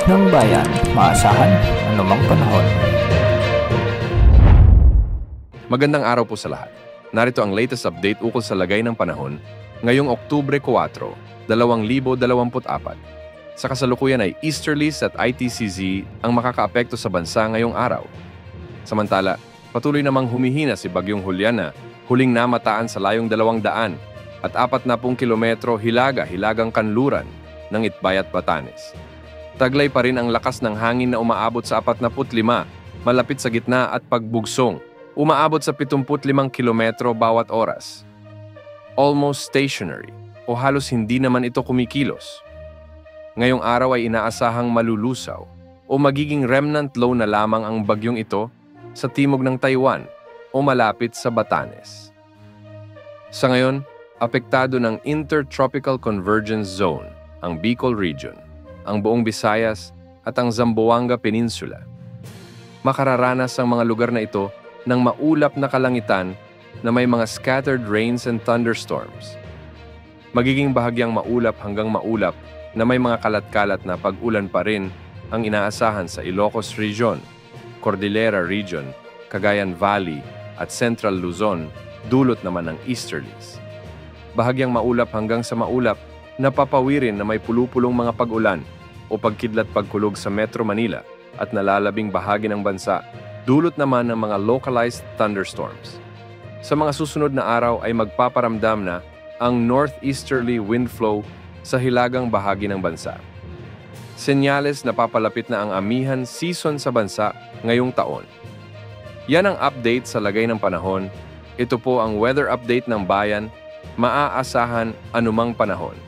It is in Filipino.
ng bayan, maasahan anumang panahon. Magandang araw po sa lahat. Narito ang latest update ukol sa lagay ng panahon ngayong Oktubre 4, 2024. Sa kasalukuyan ay easterlies at ITCZ ang makakaapekto sa bansa ngayong araw. Samantala, patuloy namang humihina si Bagyong Juliana, huling namataan sa layong 200 at 40 kilometro hilagang kanluran ng Itbayat, Batanes. Taglay pa rin ang lakas ng hangin na umaabot sa 45 malapit sa gitna at pagbugsong, umaabot sa 75 kilometro bawat oras. Almost stationary o halos hindi naman ito kumikilos. Ngayong araw ay inaasahang malulusaw o magiging remnant low na lamang ang bagyong ito sa timog ng Taiwan o malapit sa Batanes. Sa ngayon, apektado ng Intertropical Convergence Zone ang Bicol Region, ang buong Visayas at ang Zamboanga Peninsula. Makararanas ang mga lugar na ito ng maulap na kalangitan na may mga scattered rains and thunderstorms. Magiging bahagyang maulap hanggang maulap na may mga kalat-kalat na pag-ulan pa rin ang inaasahan sa Ilocos Region, Cordillera Region, Cagayan Valley at Central Luzon, dulot naman ng easterlies. Bahagyang maulap hanggang sa maulap na papawirin na may pulupulong mga pag-ulan o pagkidlat pagkulog sa Metro Manila at nalalabing bahagi ng bansa, dulot naman ng mga localized thunderstorms. Sa mga susunod na araw ay magpaparamdam na ang northeasterly wind flow sa hilagang bahagi ng bansa. Senyales na papalapit na ang amihan season sa bansa ngayong taon. Yan ang update sa lagay ng panahon. Ito po ang weather update ng bayan, maaasahan anumang panahon.